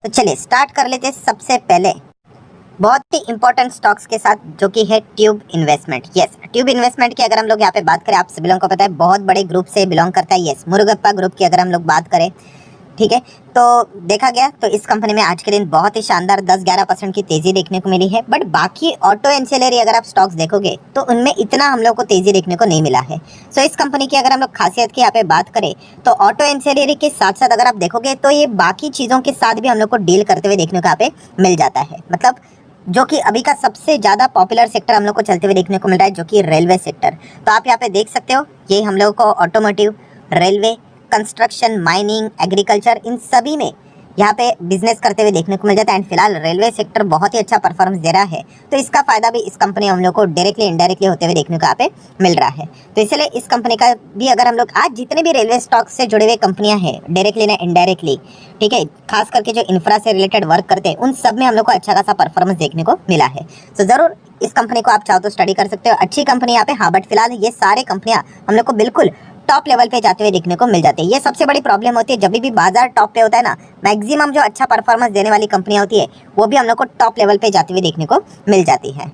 तो चलिए स्टार्ट कर लेते हैं सबसे पहले बहुत ही इंपॉर्टेंट स्टॉक्स के साथ, जो कि है tube investment. Yes, tube investment की अगर हम लोग यहाँ पे बात करें, आप सभी लोगों को पता है बहुत बड़े ग्रुप से बिलोंग करता है। यस, मुरुगप्पा ग्रुप की अगर हम लोग बात करें, ठीक है, तो देखा गया तो इस कंपनी में आज के दिन बहुत ही शानदार 10-11% की तेजी देखने को मिली है। बट बाकी ऑटो एंसिलरी अगर आप स्टॉक्स देखोगे तो उनमें इतना हम लोग को तेजी देखने को नहीं मिला है। सो इस कंपनी की अगर हम लोग खासियत की यहाँ पे बात करें तो ऑटो एंसिलरी के साथ साथ अगर आप देखोगे तो ये बाकी चीज़ों के साथ भी हम लोग को डील करते हुए देखने को यहाँ पे मिल जाता है। मतलब जो कि अभी का सबसे ज़्यादा पॉपुलर सेक्टर हम लोग को चलते हुए देखने को मिल रहा है, जो कि रेलवे सेक्टर। तो आप यहाँ पे देख सकते हो, ये हम लोग को automotive, railway, construction, mining, agriculture, इन सभी में यहाँ पे बिजनेस करते हुए देखने को मिल जाता है। एंड फिलहाल रेलवे सेक्टर बहुत ही अच्छा परफॉर्मेंस दे रहा है, तो इसका फायदा भी इस कंपनी हम लोग को डायरेक्टली इनडायरेक्टली होते हुए देखने को यहाँ पे मिल रहा है। तो इसलिए इस कंपनी का भी अगर हम लोग आज जितने भी रेलवे स्टॉक से जुड़े हुए कंपनियां हैं, डायरेक्टली ना इनडायरेक्टली, ठीक है, खास करके जो इंफ्रा से रिलेटेड वर्क करते हैं, उन सब में हम लोग को अच्छा खासा परफॉर्मेंस देखने को मिला है। तो जरूर इस कंपनी को आप चाहो तो स्टडी कर सकते हो, अच्छी कंपनी यहाँ पे। हाँ, बट फिलहाल ये सारे कंपनियां हम लोग को बिल्कुल टॉप लेवल पे जाते हुए देखने को मिल जाते हैं। ये सबसे बड़ी प्रॉब्लम होती है, जब भी बाजार टॉप पे होता है ना, मैक्सिमम जो अच्छा परफॉर्मेंस देने वाली कंपनियां होती है वो भी हम लोग को टॉप लेवल पे जाते हुए देखने को मिल जाती है।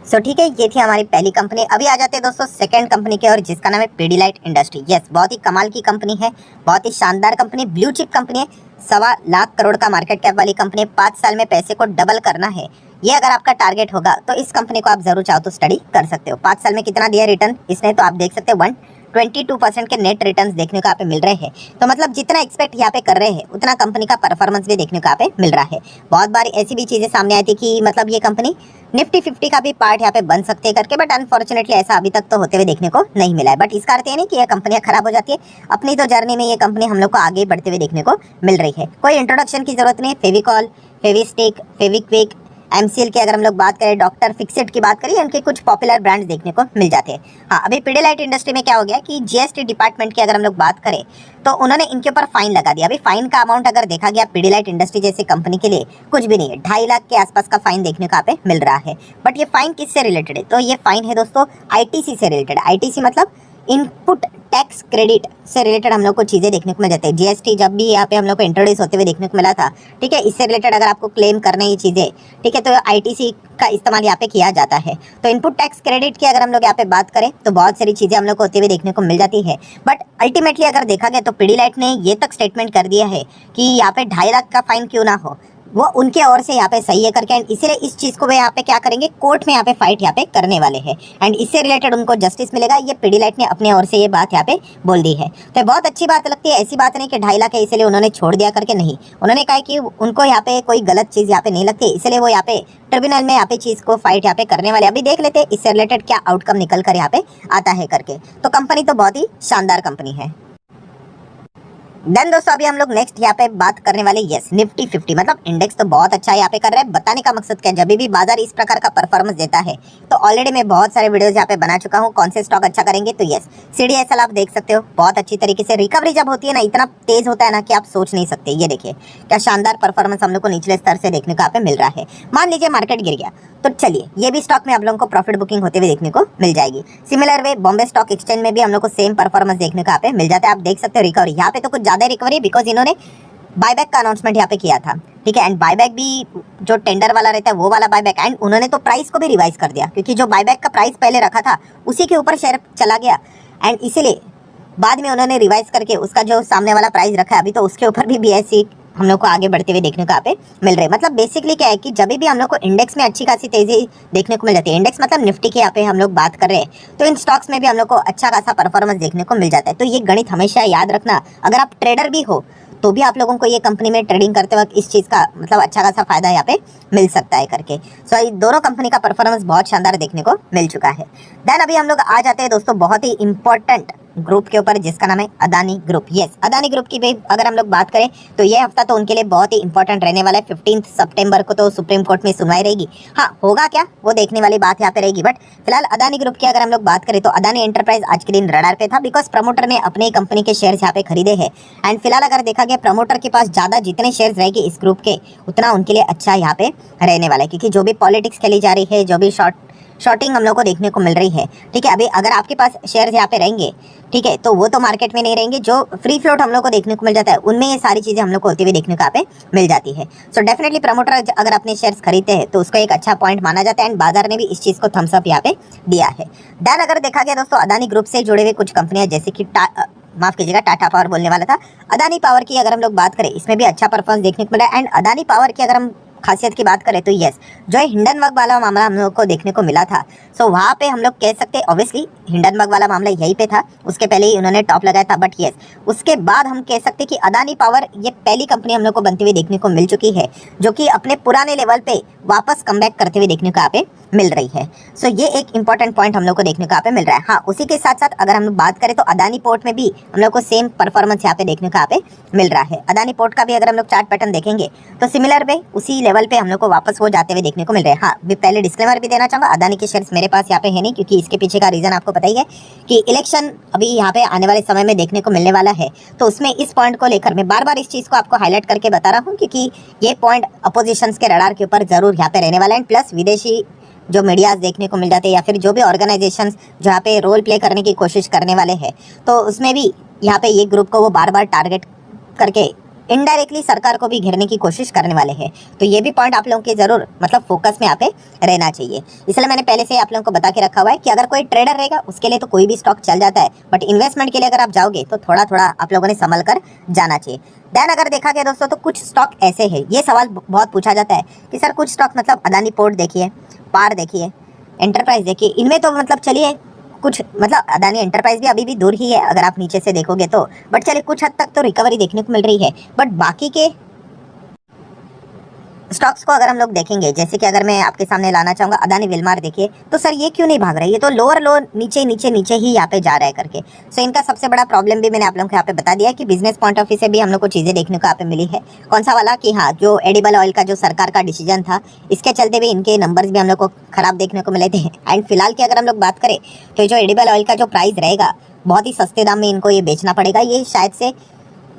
सो ठीक है, ये थी हमारी पहली कंपनी। अभी आ जाते हैं दोस्तों सेकंड कंपनी के, और जिसका नाम है पीडीलाइट इंडस्ट्री। यस, बहुत ही कमाल की कंपनी है, बहुत ही शानदार कंपनी, ब्लू चिप कंपनी है। 1.25 लाख करोड़ का मार्केट कैप वाली कंपनी, 5 साल में पैसे को डबल करना है, ये अगर आपका टारगेट होगा तो इस कंपनी को आप जरूर चाहो तो स्टडी कर सकते हो। 5 साल में कितना दिया रिटर्न इसने, तो आप देख सकते हो 122% के नेट रिटर्न्स देखने को यहाँ पे मिल रहे हैं। तो मतलब जितना एक्सपेक्ट यहाँ पे कर रहे हैं उतना कंपनी का परफॉर्मेंस भी देखने को यहाँ पे मिल रहा है। बहुत बार ऐसी भी चीजें सामने आई थी कि मतलब ये कंपनी निफ्टी 50 का भी पार्ट यहाँ पे बन सकते हैं करके, बट अनफॉर्चुनेटली ऐसा अभी तक तो होते हुए देखने को नहीं मिला है। बट इसका अर्थ ये नहीं कि ये कंपनियां खराब हो जाती है, अपनी तो जर्नी में ये कंपनी हम लोग को आगे बढ़ते हुए देखने को मिल रही है। कोई इंट्रोडक्शन की जरूरत नहीं है। फेविकॉल, फेविस्टिक, फेविक्विक, एमसीएल की अगर हम लोग बात करें, डॉक्टर फिक्सेट की बात करें, उनके कुछ पॉपुलर ब्रांड्स देखने को मिल जाते हैं। हाँ, अभी पीडीलाइट इंडस्ट्री में क्या हो गया कि जीएसटी डिपार्टमेंट की अगर हम लोग बात करें तो उन्होंने इनके ऊपर फाइन लगा दिया। अभी फाइन का अमाउंट अगर देखा गया पीडीलाइट इंडस्ट्री जैसे कंपनी के लिए कुछ भी नहीं है, 2.5 लाख के आसपास का फाइन देखने को यहाँ पे मिल रहा है। बट ये फाइन किससे रिलेटेड है? तो ये फाइन है दोस्तों आईटीसी से रिलेटेड। आईटीसी मतलब इनपुट टैक्स क्रेडिट से रिलेटेड हम लोग को चीज़ें देखने को मिल जाती है। जीएसटी जब भी यहाँ पे हम लोग को इंट्रोड्यूस होते हुए देखने को मिला था, ठीक है, इससे रिलेटेड अगर आपको क्लेम करने ये चीज़ें, ठीक है, तो आईटीसी का इस्तेमाल यहाँ पे किया जाता है। तो इनपुट टैक्स क्रेडिट की अगर हम लोग यहाँ पे बात करें तो बहुत सारी चीज़ें हम लोग को होते हुए देखने को मिल जाती है। बट अल्टीमेटली अगर देखा गया तो पीडीलाइट ने ये तक स्टेटमेंट कर दिया है कि यहाँ पे 2.5 लाख का फाइन क्यों ना हो, वो उनके ओर से यहाँ पे सही है करके। एंड इसीलिए इस चीज़ को वे यहाँ पे क्या करेंगे, कोर्ट में यहाँ पे फाइट यहाँ पे करने वाले हैं, एंड इससे रिलेटेड उनको जस्टिस मिलेगा। ये पीडीलाइट ने अपने ओर से ये बात यहाँ पे बोल दी है, तो बहुत अच्छी बात लगती है। ऐसी बात नहीं कि 2.5 लाख है इसलिए उन्होंने छोड़ दिया करके, नहीं, उन्होंने कहा कि उनको यहाँ पे कोई गलत चीज़ यहाँ पे नहीं लगती, इसलिए वो यहाँ पे ट्रिब्यूनल में यहाँ पे चीज़ को फाइट यहाँ पे करने वाले। अभी देख लेते हैं इससे रिलेटेड क्या आउटकम निकल कर यहाँ पे आता है करके। तो कंपनी तो बहुत ही शानदार कंपनी है। देन दोस्तों अभी हम लोग नेक्स्ट यहाँ पे बात करने वाले, यस, निफ्टी 50। मतलब इंडेक्स तो बहुत अच्छा यहाँ पे कर रहा है। बताने का मकसद क्या है, जब भी बाजार इस प्रकार का परफॉर्मेंस देता है तो ऑलरेडी मैं बहुत सारे वीडियोस यहाँ पे बना चुका हूँ कौन से स्टॉक अच्छा करेंगे। तो यस, सीडीएसएल आप देख सकते हो, बहुत अच्छी तरीके से रिकवरी जब होती है ना, इतना तेज होता है ना कि आप सोच नहीं सकते। ये देखिए क्या शानदार परफॉर्मेंस हम लोग को निचले स्तर से देखने को यहाँ पे मिल रहा है। मान लीजिए मार्केट गिर गया तो चलिए ये भी स्टॉक में आप लोगों को प्रॉफिट बुकिंग होते हुए देखने को मिल जाएगी। Similar way Bombay stock exchange में भी हम लोग को सेम परफॉर्मेंस देखने को यहाँ पे मिल जाता है। आप देख सकते हो रिकवरी, यहाँ पे तो कुछ ज्यादा रिकवरी, बिकॉज इन्होंने बायबैक का अनाउंसमेंट यहाँ पे किया था, ठीक है, एंड बायबैक भी जो टेंडर वाला रहता है वो वाला बायबैक, एंड उन्होंने तो प्राइस को भी रिवाइज कर दिया, क्योंकि जो बायबैक का प्राइस पहले रखा था उसी के ऊपर शेयर चला गया, एंड इसीलिए बाद में उन्होंने रिवाइज करके उसका जो सामने वाला प्राइस रखा है अभी, तो उसके ऊपर भी बीएसई हम लोग को आगे बढ़ते हुए देखने को यहाँ पे मिल रहे हैं। मतलब बेसिकली क्या है कि जब भी हम लोग को इंडेक्स में अच्छी खासी तेजी देखने को मिल जाती है, इंडेक्स मतलब निफ्टी की यहाँ पे हम लोग बात कर रहे हैं, तो इन स्टॉक्स में भी हम लोग को अच्छा खासा परफॉर्मेंस देखने को मिल जाता है। तो ये गणित हमेशा याद रखना, अगर आप ट्रेडर भी हो तो भी आप लोगों को ये कंपनी में ट्रेडिंग करते वक्त इस चीज़ का मतलब अच्छा खासा फायदा यहाँ पे मिल सकता है करके। सो दोनों कंपनी का परफॉर्मेंस बहुत शानदार देखने को मिल चुका है। देन अभी हम लोग आ जाते हैं दोस्तों बहुत ही इंपॉर्टेंट ग्रुप के ऊपर, जिसका नाम है Adani group. Yes, Adani group की भी अगर हम लोग बात करें तो ये हफ्ता तो उनके लिए बहुत ही इंपॉर्टेंट रहने वाला है। 15 सितंबर को तो सुप्रीम कोर्ट में सुनवाई रहेगी। हाँ, होगा क्या वो देखने वाली बात यहाँ पे रहेगी। बट फिलहाल अदानी ग्रुप की अगर हम लोग बात करें तो अदानी एंटरप्राइज आज के दिन रडार पे था, बिकॉज प्रमोटर ने अपने कंपनी के शेयर यहाँ पे खरीदे हैं। एंड फिलहाल अगर देखा गया प्रमोटर के पास ज्यादा जितने शेयर रहेंगे इस ग्रुप के, उतना उनके लिए अच्छा यहाँ पे रहने वाला है, क्योंकि जो भी पॉलिटिक्स खेली जा रही है, जो भी शॉर्टिंग हम लोग को देखने को मिल रही है। ठीक है, अभी अगर आपके पास शेयर्स यहाँ पे रहेंगे, ठीक है, तो वो तो मार्केट में नहीं रहेंगे। जो फ्री फ्लोट हम लोग को देखने को मिल जाता है उनमें ये सारी चीज़ें हम लोग को होती हुई देखने को यहाँ पे मिल जाती है। सो डेफिनेटली प्रमोटर अगर अपने शेयर्स खरीदते हैं तो उसको एक अच्छा पॉइंट माना जाता है एंड बाजार ने भी इस चीज़ को थम्स अप यहाँ पे दिया है। देन अगर देखा गया दोस्तों अदानी ग्रुप से जुड़े हुए कुछ कंपनियां जैसे कि माफ कीजिएगा टाटा पावर बोलने वाला था, अदानी पावर की अगर हम लोग बात करें इसमें भी अच्छा परफॉर्मेंस देखने को मिला है। एंड अदानी पावर की अगर हम खासियत की बात करें तो यस, जो हिंडनबर्ग वाला मामला हम लोग को देखने को मिला था, सो वहाँ पे हम लोग कह सकते हैं ऑब्वियसली हिंडनबर्ग वाला मामला यहीं पे था, उसके पहले ही उन्होंने टॉप लगाया था। बट यस, उसके बाद हम कह सकते हैं कि अदानी पावर ये पहली कंपनी हम लोग को बनती हुई देखने को मिल चुकी है जो कि अपने पुराने लेवल पे वापस कमबैक करते हुए देखने को यहाँ पे मिल रही है। सो ये एक इंपॉर्टेंट पॉइंट हम लोग को देखने को यहाँ पे मिल रहा है। हाँ, उसी के साथ साथ अगर हम लोग बात करें तो अदानी पोर्ट में भी हम लोग को सेम परफॉर्मेंस यहाँ पे देखने को यहाँ पे मिल रहा है। अदानी पोर्ट का भी अगर हम लोग चार्ट पैटर्न देखेंगे तो सिमिलर वे उसी लेवल पे हम लोग को वापस वो जाते हुए देखने को मिल रहे हैं। हाँ, मैं पहले डिस्क्लेमर भी देना चाहूँगा, अदानी के शेयर्स मेरे पास यहाँ पे है नहीं, क्योंकि इसके पीछे का रीजन आपको पता ही है कि इलेक्शन अभी यहाँ पे आने वाले समय में देखने को मिलने वाला है। तो उसमें इस पॉइंट को लेकर मैं बार बार इस चीज़ को आपको हाईलाइट करके बता रहा हूँ, क्योंकि ये पॉइंट अपोजिशंस के रडार के ऊपर जरूर यहाँ पे रहने वाला है। प्लस विदेशी जो मीडियाज देखने को मिल जाते हैं या फिर जो भी ऑर्गेनाइजेशंस जहाँ पे रोल प्ले करने की कोशिश करने वाले हैं, तो उसमें भी यहाँ पे ये ग्रुप को वो बार बार टारगेट करके इनडायरेक्टली सरकार को भी घेरने की कोशिश करने वाले हैं। तो ये भी पॉइंट आप लोगों के जरूर मतलब फोकस में यहाँ पे रहना चाहिए। इसलिए मैंने पहले से आप लोगों को बता के रखा हुआ है कि अगर कोई ट्रेडर रहेगा उसके लिए तो कोई भी स्टॉक चल जाता है, बट इन्वेस्टमेंट के लिए अगर आप जाओगे तो थोड़ा थोड़ा आप लोगों ने संभल कर जाना चाहिए। देन अगर देखा गया दोस्तों तो कुछ स्टॉक ऐसे है, ये सवाल बहुत पूछा जाता है कि सर कुछ स्टॉक मतलब अदानी पोर्ट देखिए, पार देखिए, एंटरप्राइज देखिए, इनमें तो मतलब चलिए कुछ मतलब अदानी एंटरप्राइज भी अभी भी दूर ही है अगर आप नीचे से देखोगे तो, बट चलिए कुछ हद तक तो रिकवरी देखने को मिल रही है। बट बाकी के स्टॉक्स को अगर हम लोग देखेंगे, जैसे कि अगर मैं आपके सामने लाना चाहूँगा अदानी विलमार देखिए, तो सर ये क्यों नहीं भाग रही है, तो लोअर लो नीचे नीचे नीचे ही यहाँ पे जा रहा है करके। सो इनका सबसे बड़ा प्रॉब्लम भी मैंने आप लोगों को यहाँ पे बता दिया कि बिजनेस पॉइंट ऑफ व्यू से भी हम लोग को चीज़ें देखने को यहाँ पे मिली है। कौन सा वाला कि हाँ, जो एडिबल ऑयल का जो सरकार का डिसीजन था, इसके चलते भी इनके नंबर्स भी हम लोग को खराब देखने को मिले थे। एंड फिलहाल की अगर हम लोग बात करें तो जो एडिबल ऑयल का जो प्राइस रहेगा बहुत ही सस्ते दाम में इनको ये बेचना पड़ेगा। ये शायद से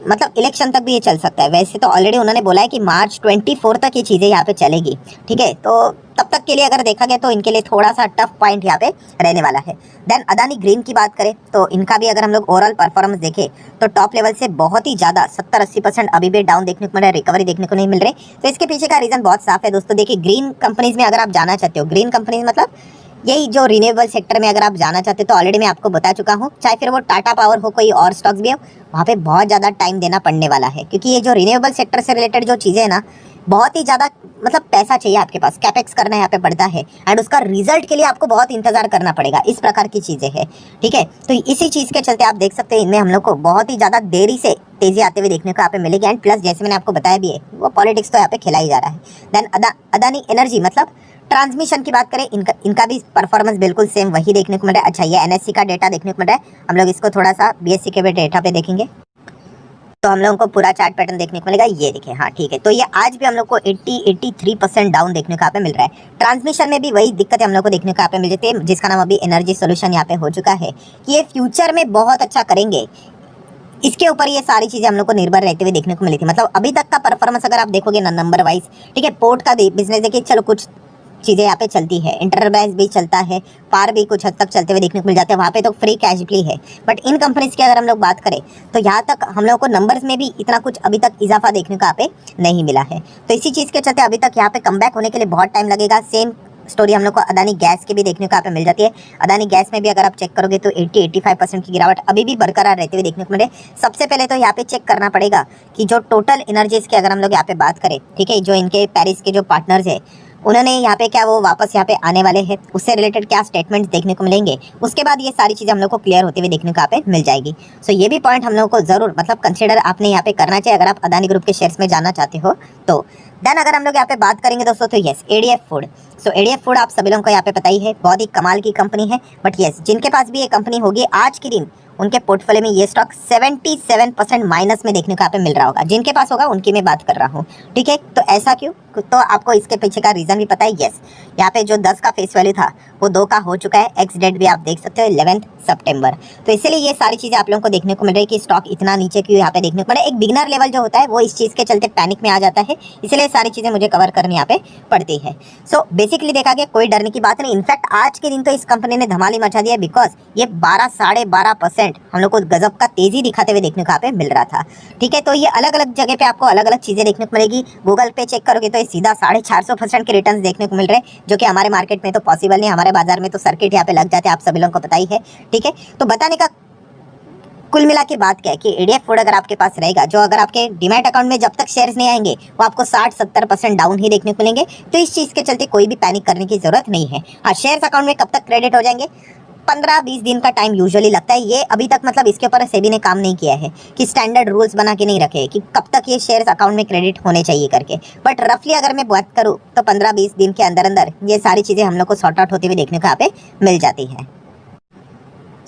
मतलब इलेक्शन तक भी ये चल सकता है। वैसे तो ऑलरेडी उन्होंने बोला है कि मार्च 24 तक ये चीज़ें यहाँ पे चलेगी, ठीक है, तो तब तक के लिए अगर देखा गया तो इनके लिए थोड़ा सा टफ पॉइंट यहाँ पे रहने वाला है। देन अदानी ग्रीन की बात करें तो इनका भी अगर हम लोग ओवरऑल परफॉर्मेंस देखें तो टॉप लेवल से बहुत ही ज़्यादा 70-80% अभी भी डाउन देखने को मिल रहा है, रिकवरी देखने को नहीं मिल रही। तो इसके पीछे का रीज़न बहुत साफ है दोस्तों। देखिए, ग्रीन कंपनीज में अगर आप जाना चाहते हो, ग्रीन कंपनीज मतलब यही जो रिन्यूएबल सेक्टर में अगर आप जाना चाहते हो तो ऑलरेडी मैं आपको बता चुका हूँ, चाहे फिर वो टाटा पावर हो कोई और स्टॉक्स भी हो, वहाँ पे बहुत ज़्यादा टाइम देना पड़ने वाला है, क्योंकि ये जो रिन्यूएबल सेक्टर से रिलेटेड जो चीज़ें हैं ना, बहुत ही ज़्यादा मतलब पैसा चाहिए आपके पास, कैपेक्स करना यहाँ पे पड़ता है एंड उसका रिजल्ट के लिए आपको बहुत इंतजार करना पड़ेगा। इस प्रकार की चीज़ें हैं, ठीक है। तो इसी चीज़ के चलते आप देख सकते हैं इनमें हम लोग को बहुत ही ज़्यादा देरी से तेज़ी आते हुए देखने को यहाँ पे मिलेगी। एंड प्लस जैसे मैंने आपको बताया भी है, वो पॉलिटिक्स तो यहाँ पे खिलाई जा रहा है। देन अदानी एनर्जी मतलब ट्रांसमिशन की बात करें, इनका भी परफॉर्मेंस बिल्कुल सेम वही देखने को मिल रहा है। अच्छा, ये एनएससी का डेटा देखने को मिल रहा है, हम लोग इसको थोड़ा सा बीएससी के डेटा पे देखेंगे तो हम लोगों को पूरा चार्ट पैटर्न देखने को मिलेगा। ये देखिए, हाँ ठीक है, तो ये आज भी हम लोग को 83% डाउन देखने को यहाँ पे मिल रहा है। ट्रांसमिशन में भी वही दिक्कतें हम लोग को देखने को यहाँ पे मिल जाती है, जिसका नाम अभी एनर्जी सोल्यूशन यहाँ पे हो चुका है कि ये फ्यूचर में बहुत अच्छा करेंगे। इसके ऊपर ये सारी चीज़ें हम लोग को निर्भर रहते हुए देखने को मिली थी। मतलब अभी तक का परफॉर्मेंस अगर आप देखोगे ना नंबर वाइज, ठीक है, पोर्ट का बिजनेस देखिए, चलो कुछ चीज़ें यहाँ पे चलती है, इंटरप्राइज भी चलता है, पार भी कुछ हद तक चलते हुए देखने को मिल जाते हैं, वहाँ पे तो फ्री कैश भी है। बट इन कंपनीज की अगर हम लोग बात करें तो यहाँ तक हम लोग को नंबर्स में भी इतना कुछ अभी तक इजाफा देखने को यहाँ पे नहीं मिला है। तो इसी चीज़ के चलते अभी तक यहाँ पे कमबैक होने के लिए बहुत टाइम लगेगा। सेम स्टोरी हम लोग को अदानी गैस की भी देखने को यहाँ पे मिल जाती है। अदानी गैस में भी अगर आप चेक करोगे तो 80-85% की गिरावट अभी भी बरकरार रहते हुए देखने को मिले। सबसे पहले तो यहाँ पे चेक करना पड़ेगा कि जो टोटल एनर्जीज की अगर हम लोग यहाँ पे बात करें, ठीक है, जो इनके पेरिस के जो पार्टनर्स है उन्होंने यहाँ पे क्या वो वापस यहाँ पे आने वाले हैं, उससे रिलेटेड क्या स्टेटमेंट्स देखने को मिलेंगे, उसके बाद ये सारी चीज़ें हम लोग को क्लियर होते हुए देखने को यहाँ पे मिल जाएगी। सो ये भी पॉइंट हम लोग को ज़रूर मतलब कंसिडर आपने यहाँ पे करना चाहिए अगर आप अदानी ग्रुप के शेयर्स में जाना चाहते हो तो। देन अगर हम लोग यहाँ पे बात करेंगे दोस्तों तो यस, एडीएफ फूड। सो एडीएफ फूड आप सभी लोगों को यहाँ पे पता ही है, बहुत ही कमाल की कंपनी है। बट यस, जिनके पास भी ये कंपनी होगी आज के दिन उनके पोर्टफोलियो में ये स्टॉक 77% माइनस में देखने को यहाँ पे मिल रहा होगा। जिनके पास होगा उनकी मैं बात कर रहा हूँ, ठीक है। तो ऐसा क्यों? तो आपको इसके पीछे का रीजन भी पता है। यस, यहाँ पे जो 10 का फेस वैल्यू था वो 2 का हो चुका है। एक्स डेट भी आप देख सकते हो 11 सितंबर। तो इसलिए ये सारी चीजें आप लोगों को देखने को मिल रही है कि स्टॉक इतना नीचे क्यों यहाँ पे देखने को मिला। एक बिगनर लेवल जो होता है वो इस चीज के चलते पैनिक में आ जाता है, इसलिए सारी चीजें मुझे कवर करनी यहाँ पे पड़ती है। सो बेसिकली देखा गया कोई डरने की बात नहीं। इनफैक्ट आज के दिन तो इस कंपनी ने धमाल ही मचा दिया, बिकॉज ये 12-12.5% हम लोग को गजब का तेजी दिखाते हुए देखने को यहाँ पे मिल रहा था, ठीक है। तो ये अलग अलग जगह पे आपको अलग अलग चीजें देखने को मिलेगी। गूगल पे चेक करोगे तो ये सीधा 450% के रिटर्न देखने को मिल रहे हैं, जो कि हमारे मार्केट में तो पॉसिबल नहीं। हमारे बाजार में तो सर्किट यहाँ पे लग जाते हैं, आप सभी लोगों को पता ही है, ठीक है। तो बताने का कुल मिला के बात क्या है कि एडीएफ फूड अगर आपके पास रहेगा, जो अगर आपके डीमैट अकाउंट में जब तक शेयर्स नहीं आएंगे वो आपको 60-70% डाउन ही देखने को मिलेंगे। तो इस चीज के चलते कोई भी पैनिक करने की जरूरत नहीं है। हाँ, शेयर्स अकाउंट में कब तक क्रेडिट हो जाएंगे? 15-20 दिन का टाइम यूजुअली लगता है। ये अभी तक मतलब इसके ऊपर सेबी ने काम नहीं किया है कि स्टैंडर्ड रूल्स बना के नहीं रखे कि कब तक ये शेयर्स अकाउंट में क्रेडिट होने चाहिए करके। बट रफली अगर मैं बात करूँ तो 15-20 दिन के अंदर अंदर ये सारी चीजें हम लोग को सॉर्ट आउट होते हुए देखने को यहाँ पे मिल जाती है।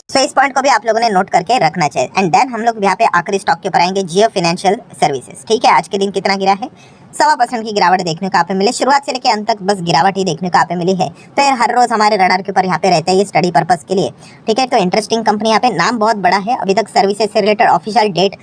सो इस पॉइंट को भी आप लोगों ने नोट करके रखना चाहिए। एंड देन हम लोग यहाँ पे आखिरी स्टॉक के ऊपर आएंगे, जियो फाइनेंशियल सर्विसेज, ठीक है। आज के दिन कितना गिरा है? 1.25% की गिरावट देखने को यहाँ पे मिले। शुरुआत से लेकर अंत तक बस गिरावट ही देखने को यहाँ पे मिली है। तो यार हर रोज हमारे रडार के ऊपर यहाँ पे रहता है ये स्टडी पर्पस के लिए, ठीक है। तो इंटरेस्टिंग कंपनी यहाँ पे, नाम बहुत बड़ा है। अभी तक सर्विसेज से रिलेटेड ऑफिशियल डेट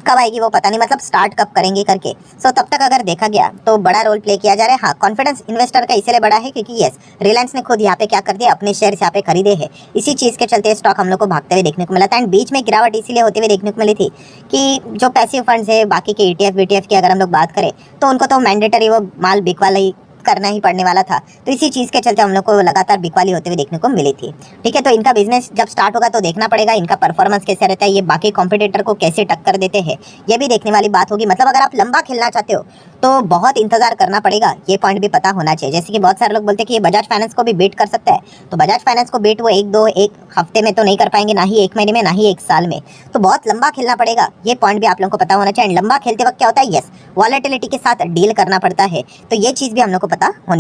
कब आएगी वो पता नहीं, मतलब स्टार्ट कब करेंगे करके। सो तब तक अगर देखा गया तो बड़ा रोल प्ले किया जा रहा है। हाँ, कॉन्फिडेंस इन्वेस्टर का इसलिए बड़ा है क्योंकि यस, रिलायंस ने खुद यहाँ पे क्या कर दिया, अपने शेयर्स यहाँ पे खरीदे हैं। इसी चीज के चलते स्टॉक हम लोग को भागते हुए देखने को मिला था। एंड बीच में गिरावट इसीलिए होते हुए देखने को मिली थी कि जो पैसिव फंड्स है, बाकी के ETF BTF की अगर हम लोग बात करें तो उनको तो मैंडेटरी वो माल बिकवाली करना ही पड़ने वाला था। तो इसी चीज के चलते हम लोग को लगातार बिकवाली होते हुए देखने को मिली थी, ठीक है। तो इनका बिजनेस जब स्टार्ट होगा तो देखना पड़ेगा इनका परफॉर्मेंस कैसे रहता है, ये बाकी कॉम्पिटिटर को कैसे टक्कर देते हैं, ये भी देखने वाली बात होगी। मतलब अगर आप लंबा खेलना चाहते हो तो बहुत इंतजार करना पड़ेगा, ये पॉइंट भी पता होना चाहिए। जैसे कि बहुत सारे लोग बोलते हैं कि ये बजाज फाइनेंस को भी बीट कर सकता है, तो बजाज फाइनेंस को बीट वो एक हफ्ते में तो नहीं कर पाएंगे, ना ही 1 महीने में, ना ही 1 साल में। तो बहुत लंबा खेलना पड़ेगा, ये पॉइंट भी आप लोगों को पता होना चाहिए। लंबा खेलते वक्त क्या होता है, यस, वॉलेटिलिटी के साथ डील करना पड़ता है। तो ये चीज भी हम लोग को पता होनी